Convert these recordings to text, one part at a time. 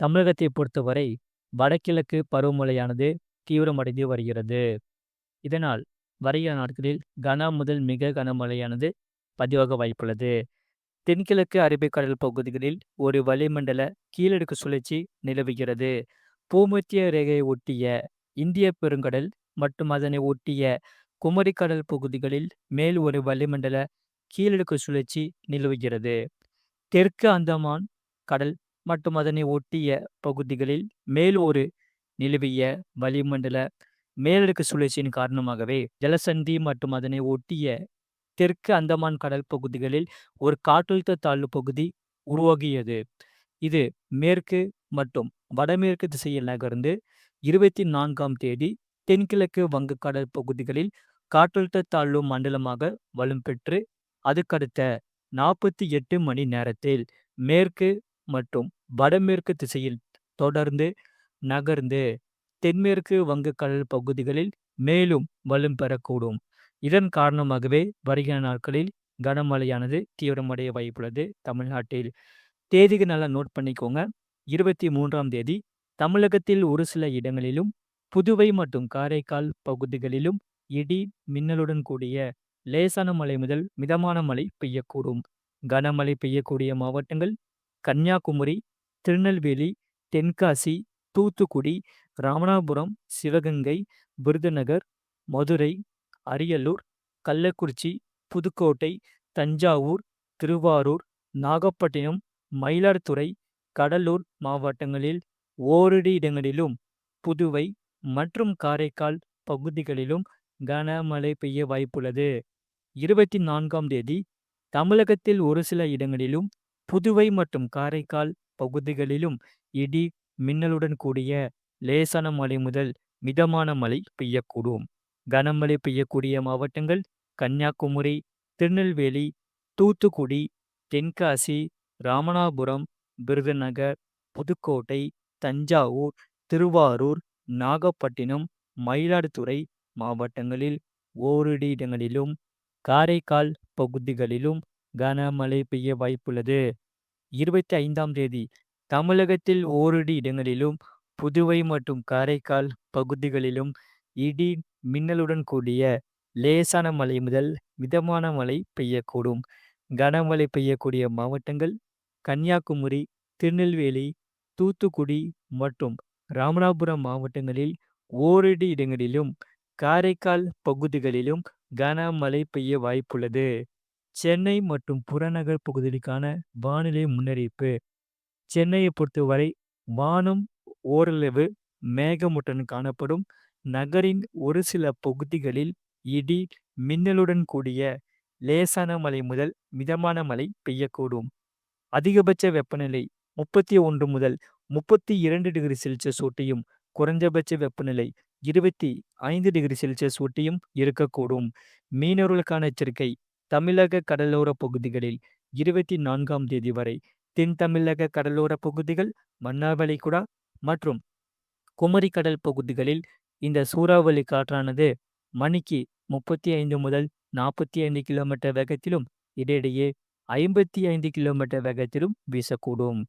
தமிழகத்தை பொறுத்தவரை வடகிழக்கு பருவமழையானது தீவிரமடைந்து வருகிறது. இதனால் வருகிற நாட்களில் கன முதல் மிக கனமழையானது பதிவாக வாய்ப்புள்ளது. தென்கிழக்கு அரபிக்கடல் பகுதிகளில் ஒரு வளிமண்டல கீழடுக்கு சுழற்சி நிலவுகிறது. பூமத்திய ரேகையை ஒட்டிய இந்திய பெருங்கடல் மற்றும் அதனை ஒட்டிய குமரிக்கடல் பகுதிகளில் மேல் ஒரு வளிமண்டல கீழடுக்கு சுழற்சி நிலவுகிறது. தெற்கு அந்தமான் கடல் மற்றும் அதனை ஒட்டிய பகுதிகளில் மேல் ஒரு நிலவிய வளிமண்டல மேலடுக்கு சுழற்சியின் காரணமாகவே ஜலசந்தி மற்றும் அதனை ஒட்டிய தெற்கு அந்தமான் கடல் பகுதிகளில் ஒரு காற்றழுத்த தாழ்வு பகுதி உருவாகியது. இது மேற்கு மற்றும் வடமேற்கு திசையில் நகர்ந்து 24ஆம் தேதி தென்கிழக்கு வங்கக்கடல் பகுதிகளில் காற்றழுத்த தாழ்வு மண்டலமாக வலும் பெற்று அதுக்கடுத்த 48 மணி நேரத்தில் மேற்கு மற்றும் வடமேற்கு திசையில் தொடர்ந்து நகர்ந்து தென்மேற்கு வங்கக்கடல் பகுதிகளில் மேலும் வலும் பெறக்கூடும். இதன் காரணமாகவே வருகிற நாட்களில் கனமழையானது தீவிரமடைய வாய்ப்புள்ளது தமிழ்நாட்டில். தேதிக்கு நல்லா நோட் பண்ணிக்கோங்க. 23ஆம் தேதி தமிழகத்தில் ஒரு சில இடங்களிலும் புதுவை மற்றும் காரைக்கால் பகுதிகளிலும் இடி மின்னலுடன் கூடிய லேசான மழை முதல் மிதமான மழை பெய்யக்கூடும். கனமழை பெய்யக்கூடிய மாவட்டங்கள் கன்னியாகுமரி, திருநெல்வேலி, தென்காசி, தூத்துக்குடி, ராமநாதபுரம், சிவகங்கை, விருதுநகர், மதுரை, அரியலூர், கள்ளக்குறிச்சி, புதுக்கோட்டை, தஞ்சாவூர், திருவாரூர், நாகப்பட்டினம், மயிலாடுதுறை, கடலூர் மாவட்டங்களில் ஓரிரு இடங்களிலும் புதுவை மற்றும் காரைக்கால் பகுதிகளிலும் கனமழை பெய்ய வாய்ப்புள்ளது. 24ஆம் தேதி தமிழகத்தில் ஒரு சில இடங்களிலும் புதுவை மற்றும் காரைக்கால் பகுதிகளிலும் இடி மின்னலுடன் கூடிய லேசான மழை முதல் மிதமான மழை பெய்யக்கூடும். கனமழை பெய்யக்கூடிய மாவட்டங்கள் கன்னியாகுமரி, திருநெல்வேலி, தூத்துக்குடி, தென்காசி, ராமநாதபுரம், விருதுநகர், புதுக்கோட்டை, தஞ்சாவூர், திருவாரூர், நாகப்பட்டினம், மயிலாடுதுறை மாவட்டங்களில் ஓரிரு இடங்களிலும் காரைக்கால் பகுதிகளிலும் கனமழை பெய்ய வாய்ப்புள்ளது. 25ஆம் தேதி தமிழகத்தில் ஓரிரு இடங்களிலும் புதுவை மற்றும் காரைக்கால் பகுதிகளிலும் இடி மின்னலுடன் கூடிய லேசான மழை முதல் மிதமான மழை பெய்யக்கூடும். கனமழை பெய்யக்கூடிய மாவட்டங்கள் கன்னியாகுமரி, திருநெல்வேலி, தூத்துக்குடி மற்றும் ராமநாதபுரம் மாவட்டங்களில் ஓரிரு இடங்களிலும் காரைக்கால் பகுதிகளிலும் கனமழை பெய்ய வாய்ப்புள்ளது. சென்னை மற்றும் புறநகர் பகுதிகளுக்கான வானிலை முன்னறிவிப்பு. சென்னையை பொறுத்தவரை வானம் ஓரளவு மேகமூட்டத்துடன் காணப்படும். நகரின் ஒரு சில பகுதிகளில் இடி மின்னலுடன் கூடிய லேசான மழை முதல் மிதமான மழை பெய்யக்கூடும். அதிகபட்ச வெப்பநிலை 31 முதல் 32 டிகிரி செல்சியஸ் ஒட்டியும் குறைந்தபட்ச வெப்பநிலை 25 டிகிரி செல்சியஸ் ஒட்டியும் இருக்கக்கூடும். மீனவர்களுக்கான எச்சரிக்கை. தமிழக கடலோர பகுதிகளில் 24ஆம் தேதி வரை தென் தமிழக கடலோர பகுதிகள், மன்னார் வளைகுடா மற்றும் குமரி கடல் பகுதிகளில் இந்த சூறாவளி காற்றானது மணிக்கு 35 முதல் 45 கிலோமீட்டர் வேகத்திலும் இடையிடையே 55 கிலோமீட்டர் வேகத்திலும் வீசக்கூடும்.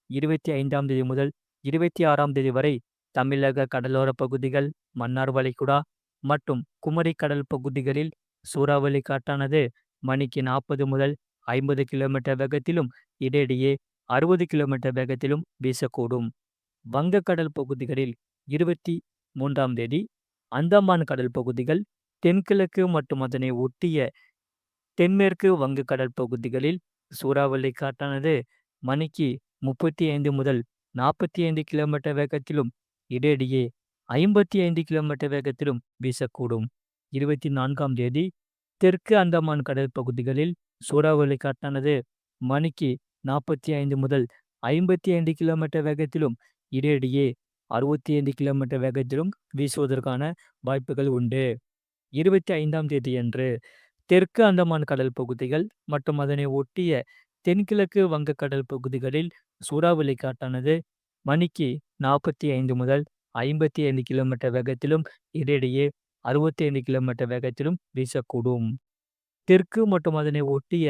25ஆம் தேதி முதல் 26ஆம் தேதி வரை தமிழக கடலோர பகுதிகள், மன்னார் வளைகுடா மற்றும் குமரி கடல் பகுதிகளில் சூறாவளி காற்றானது மணிக்கு 40 முதல் 50 கிலோமீட்டர் வேகத்திலும் இடையிடையே 60 கிலோமீட்டர் வேகத்திலும் வீசக்கூடும். வங்கக்கடல் பகுதிகளில் 23ஆம் தேதி அந்தமான் கடல் பகுதிகள், தென்கிழக்கு மற்றும் அதனை ஒட்டிய தென்மேற்கு வங்கக்கடல் பகுதிகளில் சூறாவளி காற்றானது மணிக்கு 35 முதல் 45 கிலோமீட்டர் வேகத்திலும் இடையிடையே 55 கிலோமீட்டர் வேகத்திலும் வீசக்கூடும். 24ஆம் தேதி தெற்கு அந்தமான் கடல் பகுதிகளில் சூறாவளி காற்றானது மணிக்கு 45 முதல் 55 கிலோமீட்டர் வேகத்திலும் இடையிடையே 65 கிலோமீட்டர் வேகத்திலும் வீசுவதற்கான வாய்ப்புகள் உண்டு. 25ஆம் தேதியன்று தெற்கு அந்தமான் கடல் பகுதிகள் மற்றும் அதனை ஒட்டிய தென்கிழக்கு வங்கக்கடல் பகுதிகளில் சூறாவளி காற்றானது மணிக்கு 45 முதல் 55 கிலோமீட்டர் வேகத்திலும் இடையிடையே 65 கிலோமீட்டர் வேகத்திலும் வீசக்கூடும். தெற்கு மற்றும் அதனை ஒட்டிய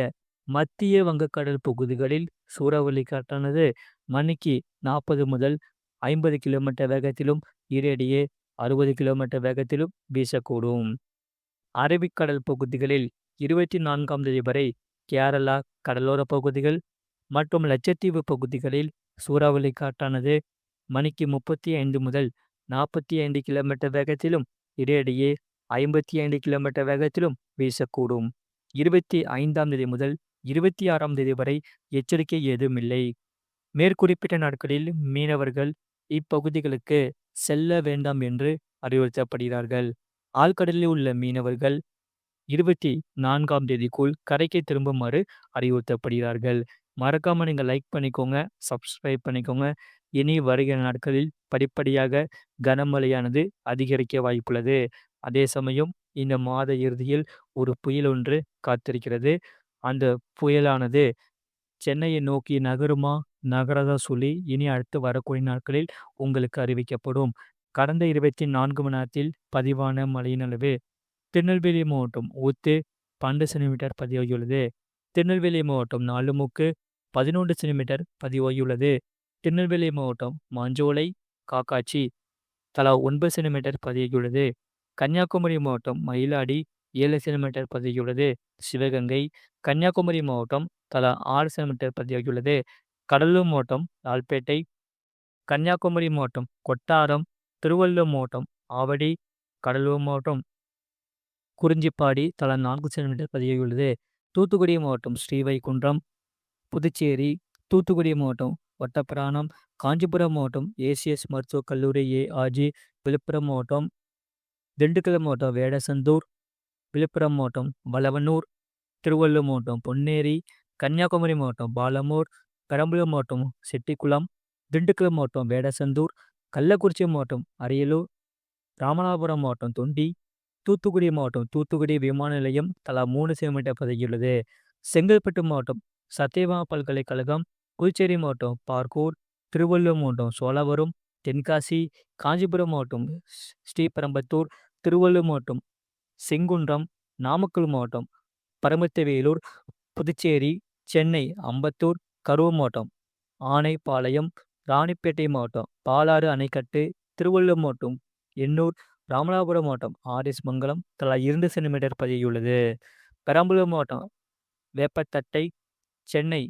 மத்திய வங்கக்கடல் பகுதிகளில் சூறாவளி காற்றானது மணிக்கு 40 முதல் 50 கிலோமீட்டர் வேகத்திலும், இடையிடையே 60 கிலோமீட்டர் வேகத்திலும் வீசக்கூடும். அரபிக்கடல் பகுதிகளில் 24ஆம் தேதி வரை கேரளா கடலோர பகுதிகள் மற்றும் லட்சத்தீவு பகுதிகளில் சூறாவளி காற்றானது மணிக்கு 35 முதல் 45 கிலோமீட்டர் வேகத்திலும், இடையிடையே 55 கிலோமீட்டர் வேகத்திலும் வீசக்கூடும். 25ஆம் தேதி முதல் 26ஆம் தேதி வரை எச்சரிக்கை ஏதும் இல்லை. மேற்குறிப்பிட்ட நாட்களில் மீனவர்கள் இப்பகுதிகளுக்கு செல்ல வேண்டாம் என்று அறிவுறுத்தப்படுகிறார்கள். ஆழ்கடலில் உள்ள மீனவர்கள் 24ஆம் தேதிக்குள் கரைக்கு திரும்புமாறு அறிவுறுத்தப்படுகிறார்கள். மறக்காம நீங்க லைக் பண்ணிக்கோங்க, சப்ஸ்கிரைப் பண்ணிக்கோங்க. இனி வருகிற நாட்களில் படிப்படியாக கனமழையானது அதிகரிக்க வாய்ப்புள்ளது. அதே சமயம் இந்த மாத இறுதியில் ஒரு புயல் ஒன்று காத்திருக்கிறது. அந்த புயலானது சென்னையை நோக்கி நகருமா, நகராதா சொல்லி இனி அடுத்து வரக்கூடிய நாட்களில் உங்களுக்கு அறிவிக்கப்படும். கடந்த 24 மணி நேரத்தில் பதிவான மழையின் அளவு திருநெல்வேலி மாவட்டம் ஊத்து 12 சென்டிமீட்டர் பதிவாகியுள்ளது. திருநெல்வேலி மாவட்டம் நாலுமுக்கு 11 சென்டிமீட்டர் பதிவாகியுள்ளது. திருநெல்வேலி மாவட்டம் மாஞ்சோலை, காக்காட்சி தலா 9 சென்டிமீட்டர் பதிவாகியுள்ளது. கன்னியாகுமரி மாவட்டம் மயிலாடி 7 சென்டிமீட்டர் பதிவாகியுள்ளது. சிவகங்கை, கன்னியாகுமரி மாவட்டம் தலா 6 சென்டிமீட்டர் பதிவாகியுள்ளது. கடலூர் மாவட்டம் லால்பேட்டை, கன்னியாகுமரி மாவட்டம் கொட்டாரம், திருவள்ளூர் மாவட்டம் ஆவடி, கடலூர் மாவட்டம் குறிஞ்சிப்பாடி தலா 4 சென்டிமீட்டர் பதிவாகியுள்ளது. தூத்துக்குடி மாவட்டம் ஸ்ரீவைகுண்டம், புதுச்சேரி, தூத்துக்குடி மாவட்டம் ஒட்டப்பிராணம், காஞ்சிபுரம் மாவட்டம் ஏசிஎஸ் மருத்துவக் கல்லூரி ஏஆர்ஜி, விழுப்புரம் மாவட்டம், திண்டுக்கல் மாவட்டம் வேடசந்தூர், விழுப்புரம் மாவட்டம் வளவனூர், திருவள்ளூர் மாவட்டம் பொன்னேரி, கன்னியாகுமரி மாவட்டம் பாலமூர், பெரம்பலூர் மாவட்டம் செட்டிக்குளம், திண்டுக்கல் மாவட்டம் வேடசந்தூர், கள்ளக்குறிச்சி மாவட்டம் அரியலூர், ராமநாதபுரம் மாவட்டம் தொண்டி, தூத்துக்குடி மாவட்டம் தூத்துக்குடி விமான நிலையம் தலா 3 சென்டிமீட்டர் பதிவாகியுள்ளது. செங்கல்பட்டு மாவட்டம் சத்தியபாமா பல்கலைக்கழகம், புதுச்சேரி மாவட்டம் பார்கூர், திருவள்ளூர் மாவட்டம் சோழவரம், தென்காசி, காஞ்சிபுரம் மாவட்டம் ஸ்ரீபெரும்புதூர், திருவள்ளூர் மாவட்டம் செங்குன்றம், நாமக்கல் மாவட்டம் பரமத்திவேலூர், புதுச்சேரி, சென்னை அம்பத்தூர், கரூர் மாவட்டம் ஆனைப்பாளையம், ராணிப்பேட்டை மாவட்டம் பாலாறு அணைக்கட்டு, திருவள்ளூர் மாவட்டம் எண்ணூர், ராமநாதபுரம் மாவட்டம் ஆர்எஸ் மங்கலம் தலா 2 சென்டிமீட்டர் பதிவாகியுள்ளது. பெரம்பலூர் மாவட்டம் வேப்பத்தட்டை, சென்னை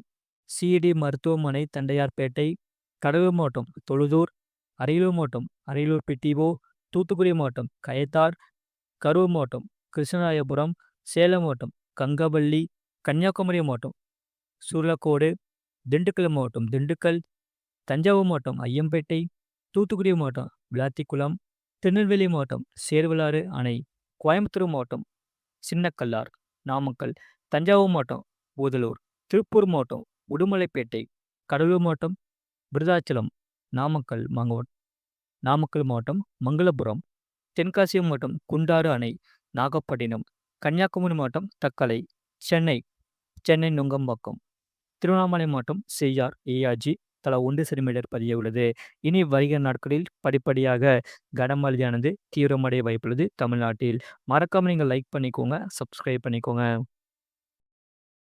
சிடி மருத்துவமனை தண்டையார்பேட்டை, கடலூர் மாவட்டம் தொழுதூர், அரியலூர் மாவட்டம் அரியலூர் பிடிஓ, தூத்துக்குடி மாவட்டம் கயத்தார், கரூர் மாவட்டம் கிருஷ்ணராயபுரம், சேலம் மாவட்டம் கங்கவள்ளி, கன்னியாகுமரி மாவட்டம் சூரலக்கோடு, திண்டுக்கல் மாவட்டம் திண்டுக்கல், தஞ்சாவூர் மாவட்டம் ஐயம்பேட்டை, தூத்துக்குடி மாவட்டம் விளாத்திக்குளம், திருநெல்வேலி மாவட்டம் சேர்வலாறு அணை, கோயம்புத்தூர் மாவட்டம் சின்னக்கல்லார், நாமக்கல், தஞ்சாவூர் மாவட்டம் பூதலூர், திருப்பூர் மாவட்டம் உடுமலைப்பேட்டை, கடலூர் மாவட்டம் விருதாச்சலம், நாமக்கல் மாவட்டம் மங்களபுரம், தென்காசி மாவட்டம் குண்டாறு அணை, நாகப்பட்டினம், கன்னியாகுமரி மாவட்டம் தக்கலை, சென்னை நுங்கம்பாக்கம், திருவண்ணாமலை மாவட்டம் செய்யார் ஏஆர்ஜி தலா 1 சென்டிமீட்டர் பதிவாகியுள்ளது. இனி வருகிற நாட்களில் படிப்படியாக கனமழையானது தீவிரமடைய வாய்ப்புள்ளது தமிழ்நாட்டில். மறக்காம நீங்கள் லைக் பண்ணிக்கோங்க, சப்ஸ்கிரைப் பண்ணிக்கோங்க.